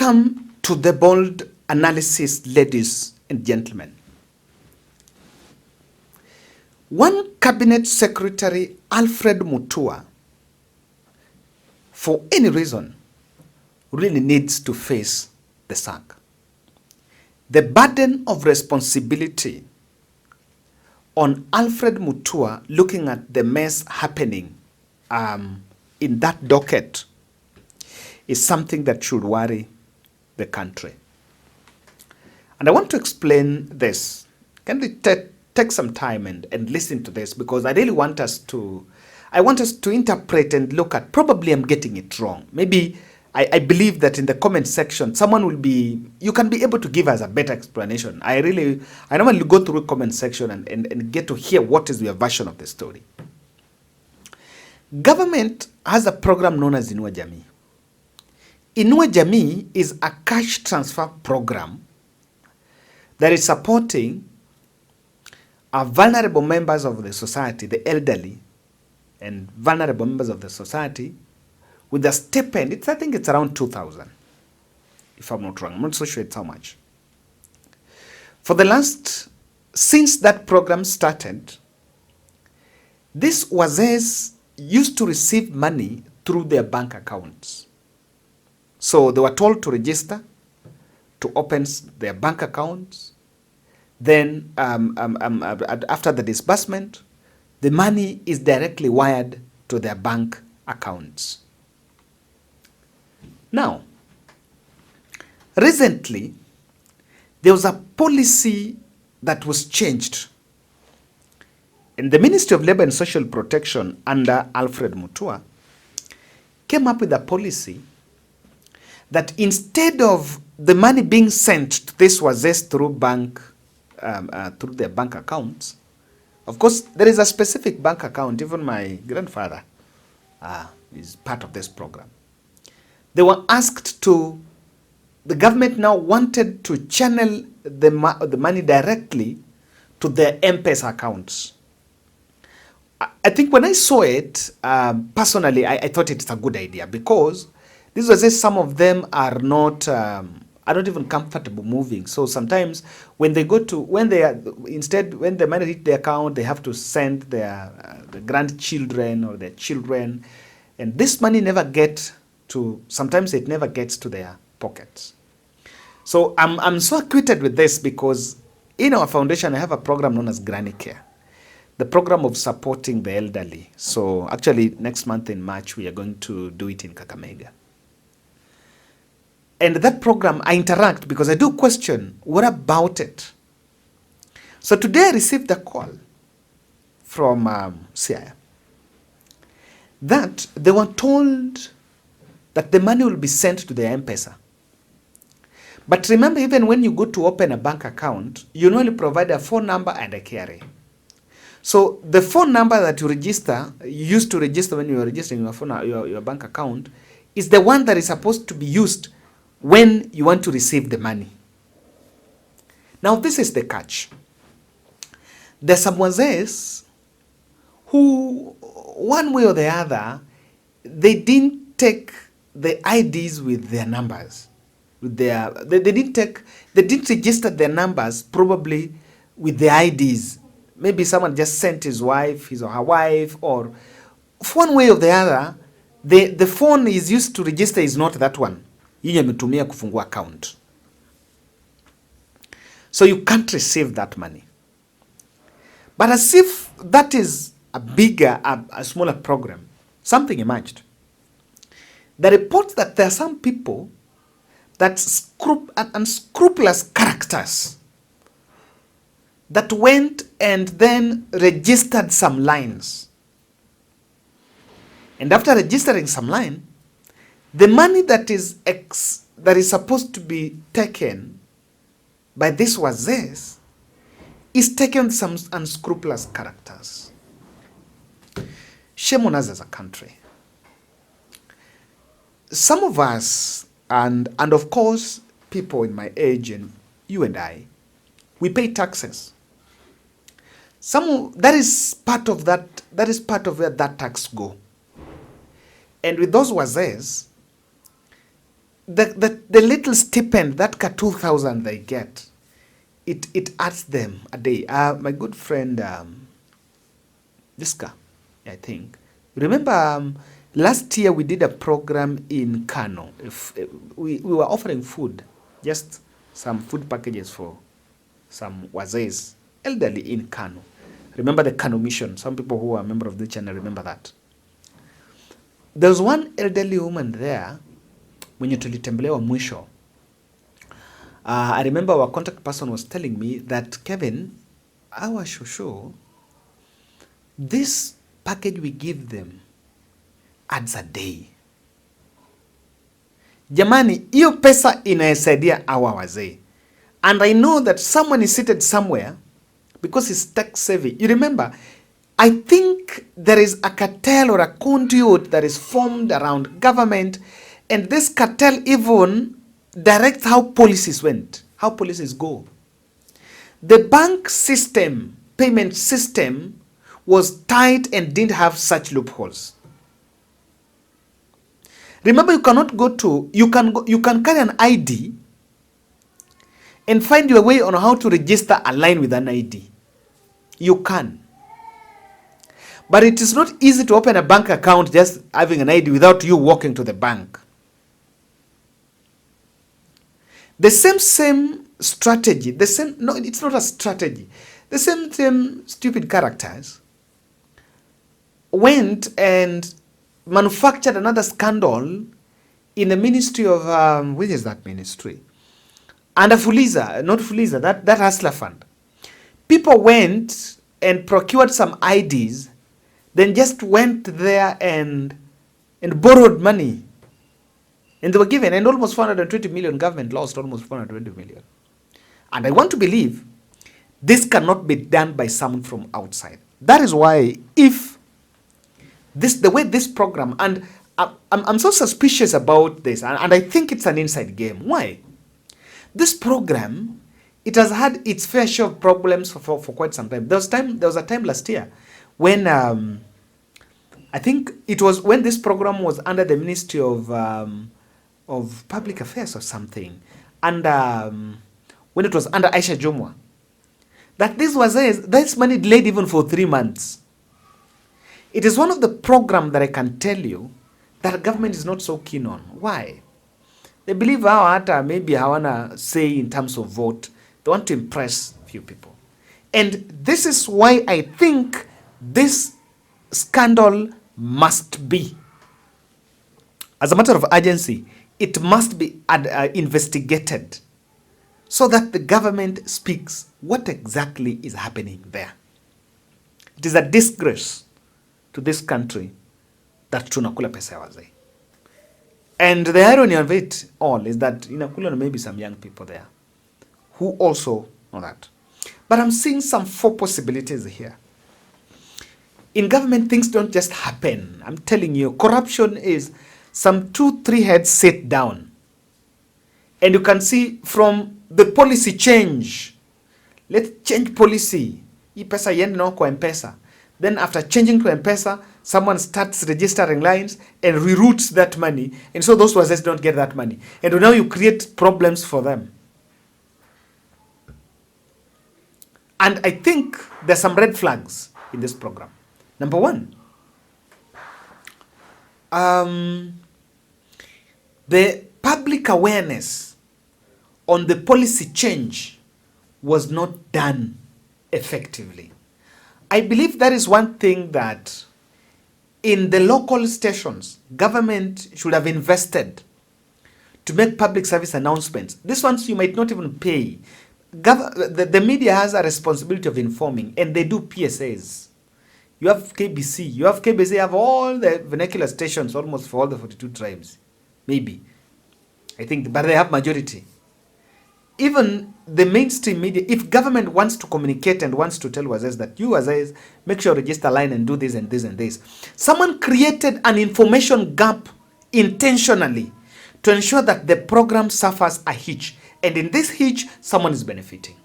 come to the bold analysis, ladies and gentlemen. One cabinet secretary, Alfred Mutua, for any reason, really needs to face the sack. The burden of responsibility on Alfred Mutua, looking at the mess happening in that docket, is something that should worry the country. And I want to explain this. Can we take some time and listen to this, because I really want us to, interpret and look at, probably I'm getting it wrong. Maybe I believe that in the comment section, someone will be, you can be able to give us a better explanation. I normally go through comment section and get to hear what is your version of the story. Government has a program known as Inua Jamii. Inua Jamii is a cash transfer program that is supporting vulnerable members of the society, the elderly and vulnerable members of the society, with a stipend. I think it's around 2,000, if I'm not wrong. I'm not so sure it's how much. Since that program started, these wazes used to receive money through their bank accounts. So they were told to register, to open their bank accounts. Then after the disbursement, the money is directly wired to their bank accounts. Now, recently, there was a policy that was changed. And the Ministry of Labor and Social Protection under Alfred Mutua came up with a policy that instead of the money being sent to this wazes through through their bank accounts, of course, there is a specific bank account. Even my grandfather is part of this program. They were asked to, the government now wanted to channel the money directly to their MPESA accounts. I think when I saw it, personally, I thought it's a good idea, because this was just, some of them are not even comfortable moving. So sometimes when the money hit the account, they have to send their grandchildren or their children, and this money sometimes it never gets to their pockets. So I'm so acquainted with this, because in our foundation I have a program known as Granny Care, the program of supporting the elderly. So actually next month in March we are going to do it in Kakamega. And that program, I interact because I do question, what about it? So today I received a call from CIA that they were told that the money will be sent to their MPESA. But remember, even when you go to open a bank account, you only provide a phone number and a KRA. So the phone number that you used to register when you were registering your bank account, is the one that is supposed to be used when you want to receive the money. Now this is the catch. There's some wazes who, one way or the other, they didn't take the IDs with their numbers. They didn't register their numbers probably with the IDs. Maybe someone just sent his or her wife, or one way or the other, the phone is used to register is not that one. Yeye ametumia kufungua account. So you can't receive that money. But as if that is a smaller program, something emerged. The report that there are some people that unscrupulous characters that went and then registered some lines. And after registering some line, the money that is supposed to be taken by this wazes is taken some unscrupulous characters. Shame on us as a country. Some of us, and of course people in my age and you and I, we pay taxes. That is part of where that tax go. And with those wazes, the little stipend, that ka 2,000 they get, it adds them a day. My good friend, Jiska, I think. Remember, last year we did a program in Kano. We were offering food, just some food packages for some wazees, elderly in Kano. Remember the Kano mission? Some people who are a member of the channel remember that. There was one elderly woman there, mwenye tulitembelewa mwisho. I remember our contact person was telling me that, Kevin, our shosho, this package we give them adds a day. Jamani, hiyo pesa inasaidia our wazee. And I know that someone is seated somewhere because it's tax savvy. You remember, I think there is a cartel or a conduit that is formed around government, and this cartel even directs how policies went, how policies go. The bank system, payment system, was tight and didn't have such loopholes. Remember, you cannot go to, you can carry an ID and find your way on how to register a line with an ID. You can. But it is not easy to open a bank account just having an ID without you walking to the bank. The same strategy, no, it's not a strategy. The same stupid characters went and manufactured another scandal in the ministry of, which is that ministry? Under Fuliza, not Fuliza, that Hustler Fund. People went and procured some IDs, then just went there and borrowed money. And they were given, and almost 420 million, government lost almost 420 million. And I want to believe this cannot be done by someone from outside. That is why if the way this program, and I'm so suspicious about this, and I think it's an inside game. Why? This program, it has had its fair share of problems for quite some time. There was a time last year when I think it was when this program was under the Ministry of Public Affairs or something, and when it was under Aisha Jumwa, that this money delayed even for 3 months. It is one of the programs that I can tell you that government is not so keen on. Why? They believe maybe hawana say in terms of vote. They want to impress few people. And this is why I think this scandal must be, as a matter of urgency, it must be investigated so that the government speaks what exactly is happening there. It is a disgrace to this country that tunakula pesa ya wazee. And the irony of it all is that inakula maybe some young people there who also know that. But I'm seeing some 4 possibilities here. In government, things don't just happen. I'm telling you, corruption is some 2-3 heads sit down. And you can see from the policy change. Let's change policy. Hii pesa yende na kwa MPESA. Then after changing to MPESA, someone starts registering lines and reroutes that money. And so those who don't get that money. And now you create problems for them. And I think there's some red flags in this program. Number 1, the public awareness on the policy change was not done effectively. I believe that is one thing that in the local stations, government should have invested to make public service announcements. These ones you might not even pay. The media has a responsibility of informing, and they do PSAs. You have KBC, you have all the vernacular stations almost for all the 42 tribes. Maybe. I think, but they have majority. Even the mainstream media, if government wants to communicate and wants to tell Wazes that you Wazes, make sure you register line and do this and this and this. Someone created an information gap intentionally to ensure that the program suffers a hitch. And in this hitch, someone is benefiting.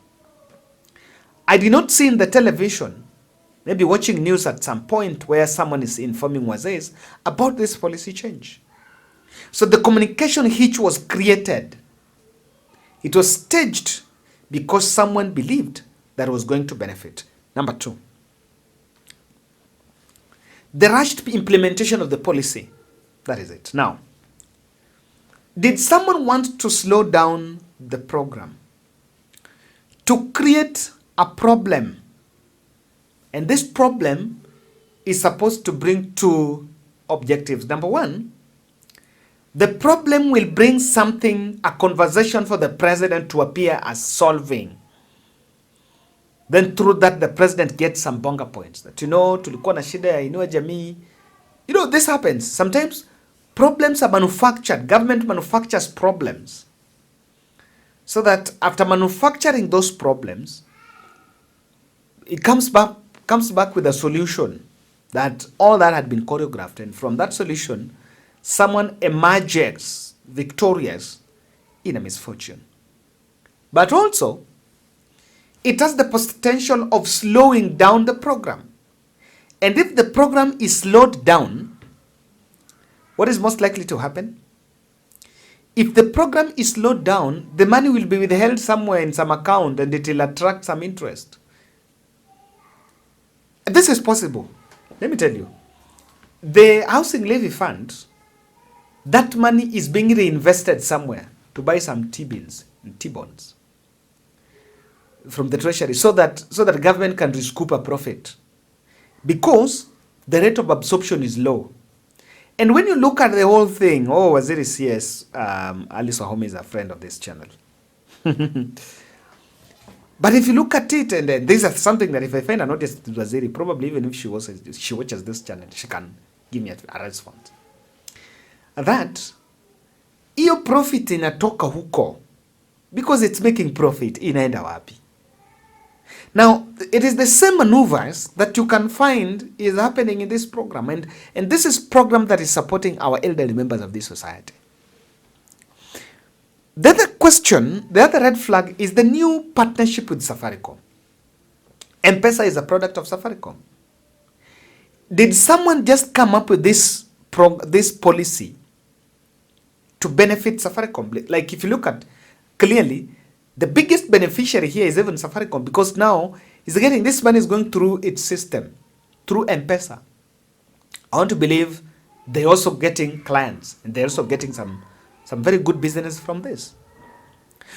I did not see in the television, maybe watching news at some point, where someone is informing Wazes about this policy change. So the communication hitch was created. It was staged because someone believed that it was going to benefit. Number 2, the rushed implementation of the policy. That is it. Now, did someone want to slow down the program to create a problem? And this problem is supposed to bring 2 objectives. Number 1, the problem will bring something, a conversation for the president to appear as solving. Then through that, the president gets some bonga points. That, tulikuwa na shida ya Inua Jamii. This happens. Sometimes problems are manufactured. Government manufactures problems. So that after manufacturing those problems, it comes back with a solution that all that had been choreographed. And from that solution, someone emerges victorious in a misfortune. But also, it has the potential of slowing down the program. And if the program is slowed down, what is most likely to happen? If the program is slowed down, the money will be withheld somewhere in some account and it will attract some interest. This is possible. Let me tell you. The housing levy fund, that money is being reinvested somewhere to buy some T-bills and T-bonds from the treasury so that government can recoup a profit, because the rate of absorption is low. And when you look at the whole thing, Waziri CS, Alice Wahome is a friend of this channel. But if you look at it, and this is something that if I find an audience to Waziri, probably even if she watches this channel, she can give me a response. That hiyo profit inatoka huko because it's making profit, inaenda wapi? Now, it is the same maneuvers that you can find is happening in this program. And this is program that is supporting our elderly members of this society. The other question, the other red flag is the new partnership with Safaricom. MPESA is a product of Safaricom. Did someone just come up with this policy to benefit Safaricom? Like if you look at clearly, the biggest beneficiary here is even Safaricom, because now he's getting this money is going through its system, through MPESA. I want to believe they're also getting clients and they're also getting some very good business from this.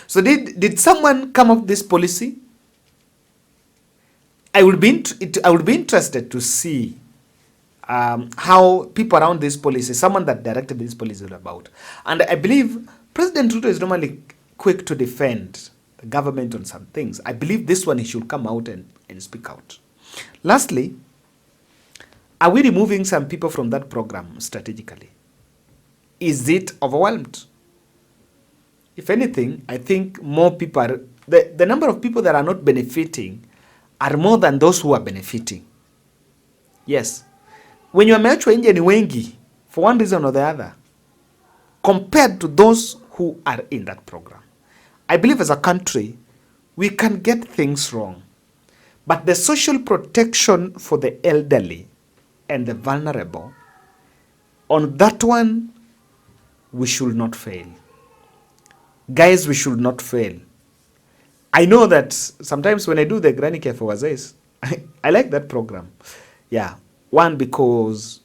So did someone come up with this policy? I would be interested to see how people around this policy, someone that directed this policy is about. And I believe President Ruto is normally quick to defend the government on some things. I believe this one he should come out and speak out. Lastly, are we removing some people from that program strategically? Is it overwhelmed? If anything, I think more people are, the number of people that are not benefiting are more than those who are benefiting. Yes. When you are wameachwa nje ni wengi for one reason or the other compared to those who are in that program. I believe as a country, we can get things wrong. But the social protection for the elderly and the vulnerable, on that one, we should not fail. Guys, we should not fail. I know that sometimes when I do the granny care for Wazays, I like that program. Yeah. One, because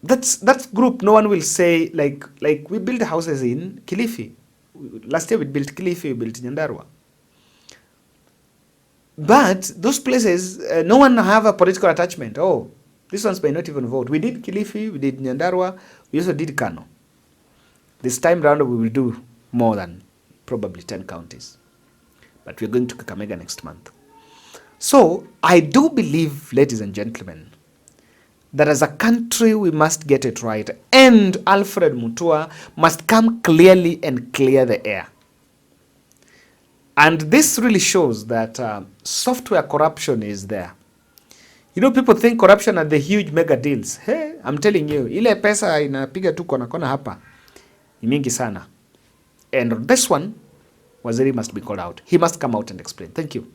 that group, no one will say, like we built houses in Kilifi. Last year we built Kilifi, we built Nyandarua. But those places, no one have a political attachment. Oh, this ones may not even vote. We did Kilifi, we did Nyandarua, we also did Kano. This time round we will do more than probably 10 counties. But we're going to Kakamega next month. So I do believe, ladies and gentlemen, that as a country we must get it right, and Alfred Mutua must come clearly and clear the air. And this really shows that software corruption is there. You know, people think corruption are the huge mega deals. Hey, I'm telling you, ile pesa inapiga tu kona kona hapa ni mingi sana. And on this one, Waziri must be called out. He must come out and explain. Thank you.